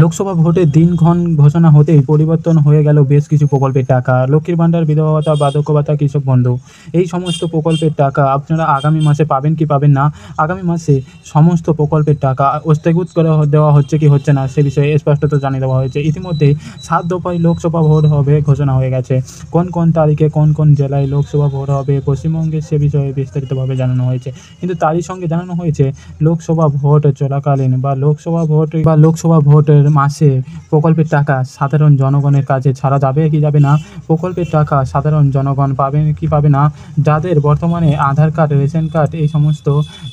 লোকসভা ভোটের দিনক্ষণ ঘোষণা হতেই পরিবর্তন হয়ে গেল বেশ কিছু প্রকল্পের টাকা। লক্ষ্মীর ভাণ্ডার, বিধবা ভাতা, বার্ধক্য ভাতা, কৃষক বন্ধু, এই সমস্ত প্রকল্পের টাকা আপনারা আগামী মাসে পাবেন কি পাবেন না। আগামী মাসে সমস্ত প্রকল্পের টাকা স্থগিত করে দেওয়া হচ্ছে কি হচ্ছে না সে বিষয়ে স্পষ্টত জানিয়ে দেওয়া হয়েছে। ইতিমধ্যেই 7 দফায় লোকসভা ভোট হবে ঘোষণা হয়ে গেছে। কোন কোন তারিখে কোন কোন জেলায় লোকসভা ভোট হবে পশ্চিমবঙ্গে সে বিষয়ে বিস্তারিতভাবে জানানো হয়েছে। কিন্তু তারই সঙ্গে জানানো হয়েছে লোকসভা ভোট চলাকালীন বা লোকসভা ভোটের মাসে প্রকল্পের টাকা সাধারণ জনগণের কাছে ছাড়া যাবে কি যাবে না। প্রকল্পের টাকা সাধারণ জনগণ পাবে কি পাবে না। যাদের বর্তমানে আধার কার্ড, রেশন কার্ড এই সমস্ত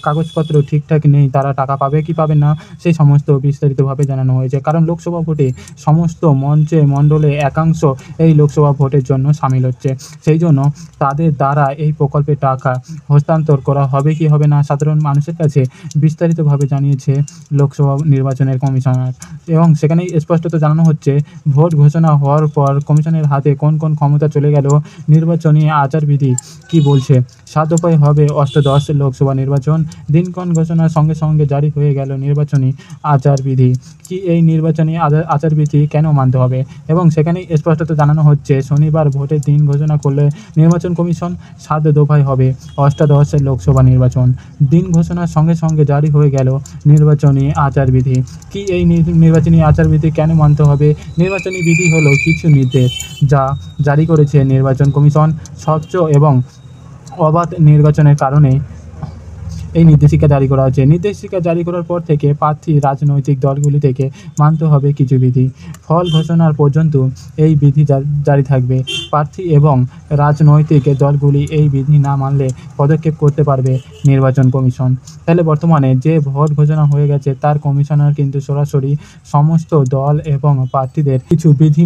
কাগজপত্র ঠিকঠাক নেই তারা টাকা পাবে কি পাবে না সেই সমস্ত বিস্তারিতভাবে জানানো হয়েছে। কারণ লোকসভা ভোটে সমস্ত মঞ্চে মণ্ডলে একাংশ এই লোকসভা ভোটের জন্য সামিল হচ্ছে। সেই জন্য তাদের দ্বারা এই প্রকল্পের টাকা হস্তান্তর করা হবে কি হবে না সাধারণ মানুষের কাছে বিস্তারিতভাবে জানিয়েছে লোকসভা নির্বাচনের কমিশনার। এবং সেখানেই স্পষ্টত জানানো হচ্ছে ভোট ঘোষণা হওয়ার পর কমিশনের হাতে কোন কোন ক্ষমতা চলে গেল, নির্বাচনী আচারবিধি কি বলছে। 7 দফায় হবে অষ্টাদশ লোকসভা নির্বাচন, দিনক্ষণ ঘোষণার সঙ্গে সঙ্গে জারি হয়ে গেল নির্বাচনী আচারবিধি কি। এই নির্বাচনী আচারবিধি কেন মানতে হবে এবং সেখানেই স্পষ্টত জানানো হচ্ছে শনিবার ভোটের দিন ঘোষণা করলে নির্বাচন কমিশন 7 দফায় হবে অষ্টাদশ লোকসভা নির্বাচন, দিন ঘোষণার সঙ্গে সঙ্গে জারি হয়ে গেল নির্বাচনী আচারবিধি কি। এই নির্বাচনী আচারবিধি কেন মানতে হবে। নির্বাচনী বিধি হলো কিছু নির্দেশ যা জারি করেছে নির্বাচন কমিশন। স্বচ্ছ এবং অবাধ নির্বাচনের কারণে এই নির্দেশিকা জারি করা হচ্ছে। নির্দেশিকা জারি করার পর থেকে প্রার্থী রাজনৈতিক দলগুলি থেকে মানতে হবে কিছু বিধি। ফল ঘোষণার পর্যন্ত এই বিধি জারি থাকবে। প্রার্থী এবং রাজনৈতিক দলগুলি এই বিধি না মানলে পদক্ষেপ করতে পারবে নির্বাচন কমিশন। তাহলে বর্তমানে যে ভোট ঘোষণা হয়ে গেছে তার কমিশনার কিন্তু সরাসরি সমস্ত দল এবং প্রার্থীদের কিছু বিধি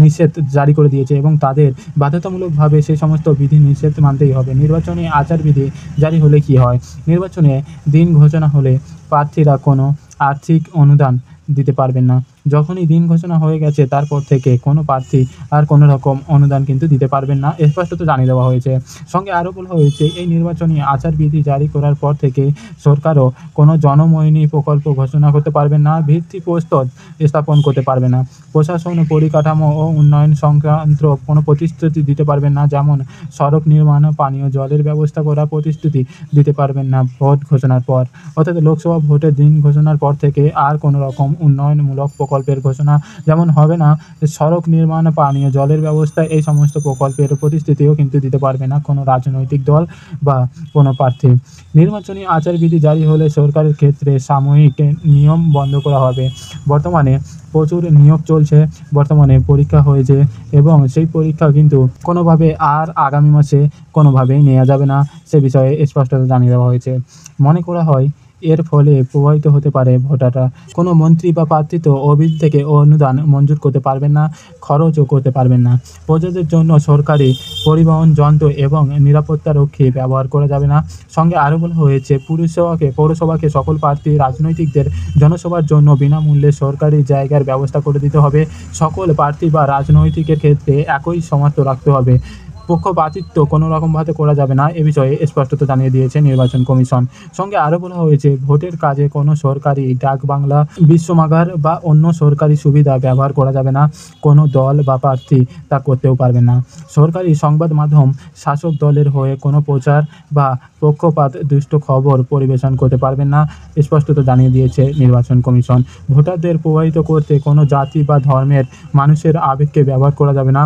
নিষেধ জারি করে দিয়েছে এবং তাদের বাধ্যতামূলকভাবে সেই সমস্ত বিধি নিষেধ মানতেই হবে। নির্বাচনী আচারবিধি জারি হলে কি হয়, নির্বাচনে দিন ঘোষণা হলে প্রার্থীরা কোনো আর্থিক অনুদান দিতে পারবেন না। যখনই দিন ঘোষণা হয়ে গেছে তারপর থেকে কোনো প্রার্থী আর কোনো রকম অনুদান কিন্তু দিতে পারবেন না, স্পষ্টত জানিয়ে দেওয়া হয়েছে। সঙ্গে আরও বলা হয়েছে এই নির্বাচনী আচারবিধি জারি করার পর থেকে সরকারও কোনো জনমোহিনী প্রকল্প ঘোষণা করতে পারবেন না, ভিত্তিপ্রস্তর স্থাপন করতে পারবে না, প্রশাসন পরিকাঠামো ও উন্নয়ন সংক্রান্ত কোনো প্রতিশ্রুতি দিতে পারবেন না, যেমন সড়ক নির্মাণ, পানীয় জলের ব্যবস্থা করা প্রতিশ্রুতি দিতে পারবেন না ভোট ঘোষণার পর। অর্থাৎ লোকসভা ভোটের দিন ঘোষণার পর থেকে আর কোনো রকম উন্নয়নমূলক প্রকল্পের ঘোষণা যেমন হবে না, সড়ক নির্মাণ, পানীয় জলের ব্যবস্থা এই সমস্ত প্রকল্পের প্রতিশ্রুতিও কিন্তু দিতে পারবে না কোনো রাজনৈতিক দল বা কোনো প্রার্থী। নির্বাচনী আচারবিধি জারি হলে সরকারের ক্ষেত্রে সাময়িক নিয়ম বন্ধ করা হবে। বর্তমানে প্রচুর নিয়োগ চলছে, বর্তমানে পরীক্ষা হয়েছে এবং সেই পরীক্ষা কিন্তু কোনোভাবে আর আগামী মাসে কোনোভাবেই নেওয়া যাবে না সে বিষয়ে স্পষ্টতা জানিয়ে দেওয়া হয়েছে। মনে করা হয় এর ফলে প্রভাবিত হতে পারে ভোটাররা। কোনো মন্ত্রী বা প্রার্থী তো অভিযোগ থেকে অনুদান মঞ্জুর করতে পারবেন না, খরচও করতে পারবেন না। প্রজাদের জন্য সরকারি পরিবহন যন্ত্র এবং নিরাপত্তারক্ষী ব্যবহার করা যাবে না। সঙ্গে আরও বলা হয়েছে পৌরসভাকে সকল প্রার্থী রাজনৈতিকদের জনসভার জন্য বিনামূল্যে সরকারি জায়গার ব্যবস্থা করে দিতে হবে। সকল প্রার্থী বা রাজনৈতিকের ক্ষেত্রে একই শর্ত রাখতে হবে। পক্ষপাতিত্ব কোনো রকমভাবে করা যাবে না, এ বিষয়ে স্পষ্টত জানিয়ে দিয়েছে নির্বাচন কমিশন। সঙ্গে আরও বলা হয়েছে ভোটের কাজে কোনো সরকারি ডাক বাংলা, বিশ্বমাগার বা অন্য সরকারি সুবিধা ব্যবহার করা যাবে না। কোনো দল বা প্রার্থী তা করতেও পারবে না। সরকারি সংবাদ মাধ্যম শাসক দলের হয়ে কোনো প্রচার বা পক্ষপাত দুষ্ট খবর পরিবেশন করতে পারবেন না, স্পষ্টত জানিয়ে দিয়েছে নির্বাচন কমিশন। ভোটারদের প্রভাবিত করতে কোনো জাতি বা ধর্মের মানুষের আবেগকে ব্যবহার করা যাবে না,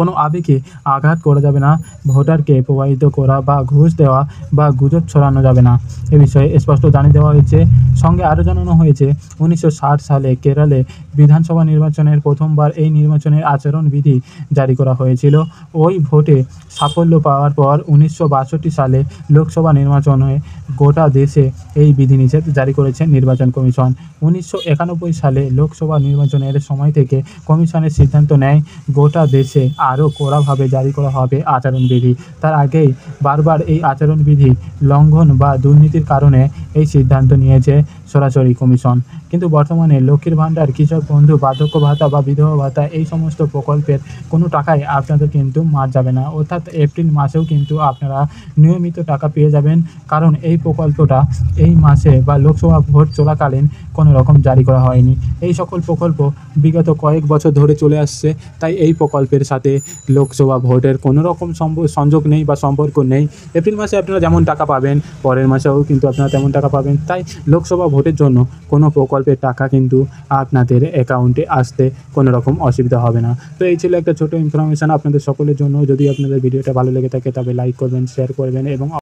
কোনো আবেগে আঘাত করা যাবে না, ভোটারকে প্রভাবিত করা বা ঘুষ দেওয়া বা গুজব ছড়ানো যাবে না, এ বিষয়ে স্পষ্ট জানিয়ে দেওয়া হয়েছে। সঙ্গে আরও জানানো হয়েছে 1960 সালে কেরালে বিধানসভা নির্বাচনের প্রথমবার এই নির্বাচনের আচরণবিধি জারি করা হয়েছিল। ওই ভোটে সাফল্য পাওয়ার পর 1962 সালে লোকসভা নির্বাচনে গোটা দেশে এই বিধিনিষেধ জারি করেছে নির্বাচন কমিশন। 1991 সালে লোকসভা নির্বাচনের সময় থেকে কমিশনের সিদ্ধান্ত নেয় গোটা দেশে আরও কড়াভাবে জারি করা হবে আচরণবিধি। তার আগেই বারবার এই আচরণবিধি লঙ্ঘন বা দুর্নীতির কারণে এই সিদ্ধান্ত নিয়েছে সরাসরি কমিশন। কিন্তু বর্তমানে লক্ষ্মীর ভাণ্ডার, কৃষক বন্ধু, বার্ধক্য ভাতা বা বিধবা ভাতা এই সমস্ত প্রকল্পের কোনো টাকাই আপনাদের কিন্তু মার যাবে না, অর্থাৎ এপ্রিল মাসেও কিন্তু আপনারা নিয়মিত টাকা পেয়ে যাবেন। কারণ এই প্রকল্পটা এই মাসে বা লোকসভা ভোট চলাকালীন কোনো রকম জারি করা হয়নি। এই সকল প্রকল্প বিগত কয়েক বছর ধরে চলে আসছে, তাই এই প্রকল্পের সাথে লোকসভা ভোটের কোনো রকম সংযোগ নেই বা সম্পর্ক নেই। এপ্রিল মাসে আপনারা যেমন টাকা পাবেন, পরের মাসেও কিন্তু আপনারা তেমন টাকা পাবেন। তাই লোকসভা ভোটের জন্য কোনো প্রকল্পের টাকা কিন্তু আপনাদের অ্যাকাউন্টে আসতে কোনো রকম অসুবিধা হবে না। তো এই ছিল একটা ছোটো ইনফরমেশান আপনাদের সকলের জন্য। যদি আপনাদের ভিডিওটা ভালো লেগে থাকে তবে লাইক করবেন, শেয়ার করবেন এবং